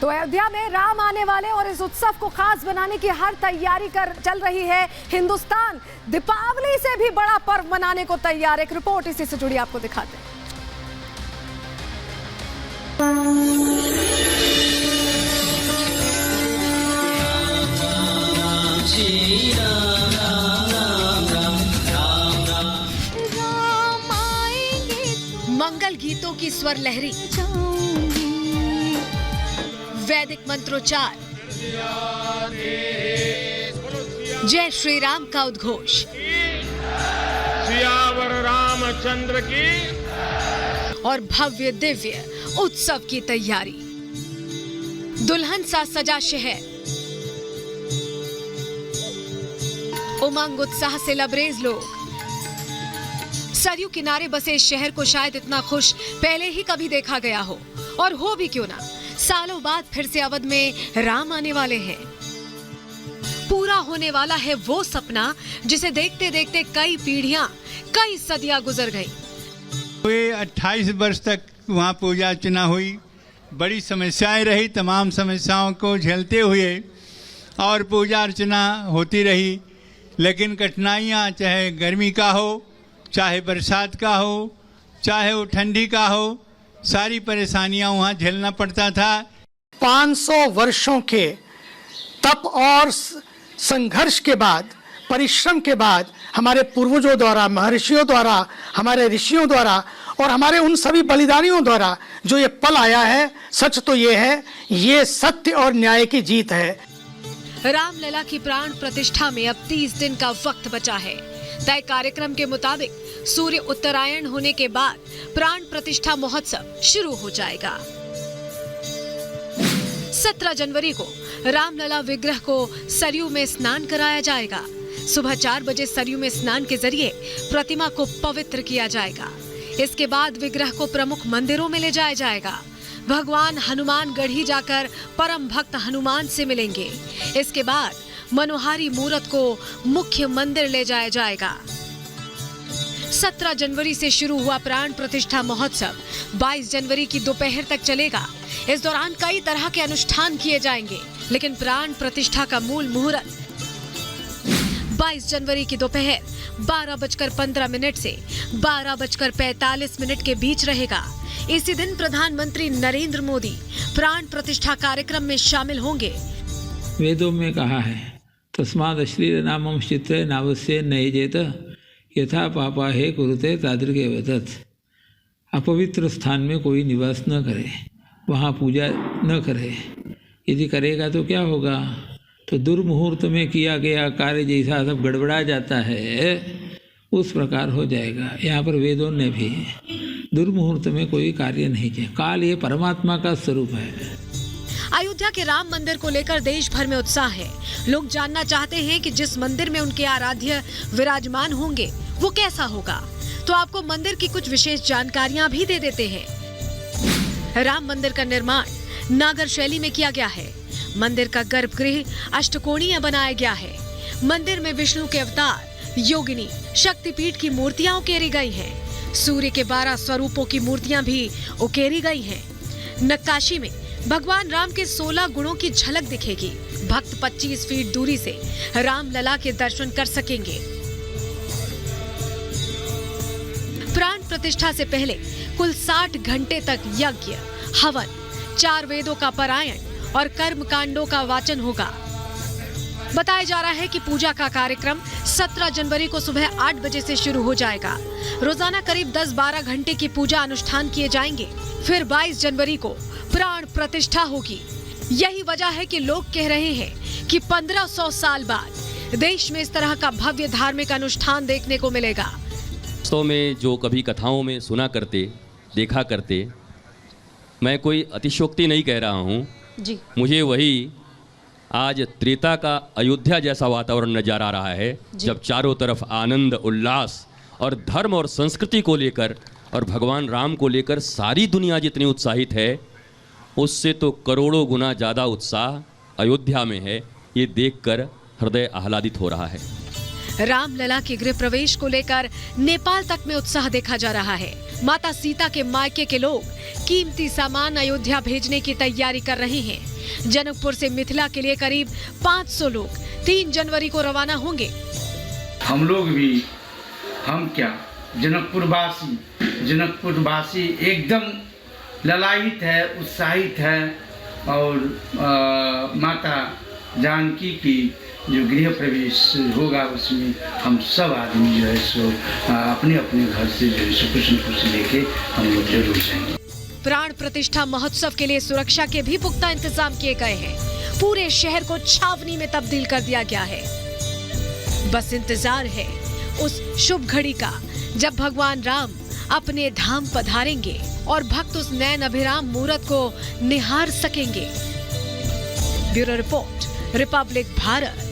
तो अयोध्या में राम आने वाले और इस उत्सव को खास बनाने की हर तैयारी चल रही है। हिंदुस्तान दीपावली से भी बड़ा पर्व मनाने को तैयार है। एक रिपोर्ट इसी से जुड़ी आपको दिखाते हैं। मंगल गीतों की स्वर लहरी, वैदिक मंत्रोच्चार, जय श्री राम का उद्घोष, सियावर रामचंद्र की और भव्य दिव्य उत्सव की तैयारी। दुल्हन सा सजा शहर, उमंग उत्साह से लबरेज लोग। सरयू किनारे बसे इस शहर को शायद इतना खुश पहले ही कभी देखा गया हो, और हो भी क्यों ना, सालों बाद फिर से अवध में राम आने वाले हैं। पूरा होने वाला है वो सपना जिसे देखते देखते कई पीढ़ियां, कई सदियां गुजर गई। 28 वर्ष तक वहाँ पूजा अर्चना हुई, बड़ी समस्याएं रही, तमाम समस्याओं को झेलते हुए और पूजा अर्चना होती रही। लेकिन कठिनाइयाँ, चाहे गर्मी का हो, चाहे बरसात का हो, चाहे वो ठंडी का हो, सारी परेशानियां वहाँ झेलना पड़ता था। 500 वर्षों के तप और संघर्ष के बाद, परिश्रम के बाद, हमारे पूर्वजों द्वारा, महर्षियों द्वारा, हमारे ऋषियों द्वारा और हमारे उन सभी बलिदानियों द्वारा जो ये पल आया है, सच तो ये है, ये सत्य और न्याय की जीत है। रामलला की प्राण प्रतिष्ठा में अब 30 दिन का वक्त बचा है। तय कार्यक्रम के मुताबिक सूर्य उत्तरायण होने के बाद प्राण प्रतिष्ठा महोत्सव शुरू हो जाएगा। 17 जनवरी को रामलला विग्रह को सरयू में स्नान कराया जाएगा। सुबह 4 बजे सरयू में स्नान के जरिए प्रतिमा को पवित्र किया जाएगा। इसके बाद विग्रह को प्रमुख मंदिरों में ले जाया जाएगा। भगवान हनुमान गढ़ी जाकर परम भक्त हनुमान से मिलेंगे। इसके बाद मनोहारी मूरत को मुख्य मंदिर ले जाया जाएगा। 17 जनवरी से शुरू हुआ प्राण प्रतिष्ठा महोत्सव 22 जनवरी की दोपहर तक चलेगा। इस दौरान कई तरह के अनुष्ठान किए जाएंगे, लेकिन प्राण प्रतिष्ठा का मूल मुहूर्त 22 जनवरी की दोपहर 12:15 से 12:45 के बीच रहेगा। इसी दिन प्रधानमंत्री नरेंद्र मोदी प्राण प्रतिष्ठा कार्यक्रम में शामिल होंगे। वेदों में कहा है, तस्माद अश्लील नामम चित्ते नावस्य नयजेत यथा पापा है कुरुते तादृके वदत। अपवित्र स्थान में कोई निवास न करे, वहाँ पूजा न करे। यदि करेगा तो क्या होगा? तो दुर्मुहूर्त में किया गया कार्य जैसा सब गड़बड़ा जाता है, उस प्रकार हो जाएगा। यहाँ पर वेदों ने भी दुर्मुहूर्त में कोई कार्य नहीं किया। काल ये परमात्मा का स्वरूप है। अयोध्या के राम मंदिर को लेकर देश भर में उत्साह है। लोग जानना चाहते हैं कि जिस मंदिर में उनके आराध्य विराजमान होंगे वो कैसा होगा। तो आपको मंदिर की कुछ विशेष जानकारियां भी दे देते हैं। राम मंदिर का निर्माण नागर शैली में किया गया है। मंदिर का गर्भगृह अष्टकोणीय बनाया गया है। मंदिर में विष्णु के अवतार, योगिनी, शक्तिपीठ की मूर्तियां उकेरी गई हैं। सूर्य के 12 स्वरूपों की मूर्तियां भी उकेरी गई हैं। नक्काशी में भगवान राम के 16 गुणों की झलक दिखेगी। भक्त 25 फीट दूरी से रामलला के दर्शन कर सकेंगे। प्राण प्रतिष्ठा से पहले कुल 60 घंटे तक यज्ञ, हवन, 4 वेदों का पारायण और कर्म कांडों का वाचन होगा। बताया जा रहा है कि पूजा का कार्यक्रम 17 जनवरी को सुबह 8 बजे से शुरू हो जाएगा। रोजाना करीब 10-12 घंटे की पूजा अनुष्ठान किए जाएंगे। फिर 22 जनवरी को प्राण प्रतिष्ठा होगी। यही वजह है कि लोग कह रहे हैं कि 1500 साल बाद देश में इस तरह का भव्य धार्मिक अनुष्ठान देखने को मिलेगा। वास्तव में जो कभी कथाओं में सुना करते, देखा करते, मैं कोई अतिशयोक्ति नहीं कह रहा हूँ जी। मुझे वही आज त्रेता का अयोध्या जैसा वातावरण नजर आ रहा है, जब चारों तरफ आनंद, उल्लास और धर्म और संस्कृति को लेकर और भगवान राम को लेकर सारी दुनिया जितनी उत्साहित है, उससे तो करोड़ों गुना ज़्यादा उत्साह अयोध्या में है। ये देखकर हृदय आह्लादित हो रहा है। रामलला के गृह प्रवेश को लेकर नेपाल तक में उत्साह देखा जा रहा है। माता सीता के मायके के लोग कीमती सामान अयोध्या भेजने की तैयारी कर रहे हैं। जनकपुर से मिथिला के लिए करीब 500 लोग 3 जनवरी को रवाना होंगे। हम लोग भी, हम क्या, जनकपुरवासी एकदम ललायित है, उत्साहित है और माता जानकी की जो गृह प्रवेश होगा उसमें हम सब आदमी जो है सो अपने अपने घर से जो है सो कुछ न कुछ लेके हम लोग जरूर जाएंगे। प्राण प्रतिष्ठा महोत्सव के लिए सुरक्षा के भी पुख्ता इंतजाम किए गए हैं। पूरे शहर को छावनी में तब्दील कर दिया गया है। बस इंतजार है उस शुभ घड़ी का जब भगवान राम अपने धाम पधारेंगे और भक्त उस नयन अभिराम मूरत को निहार सकेंगे। Bureau report, Republic Bharat.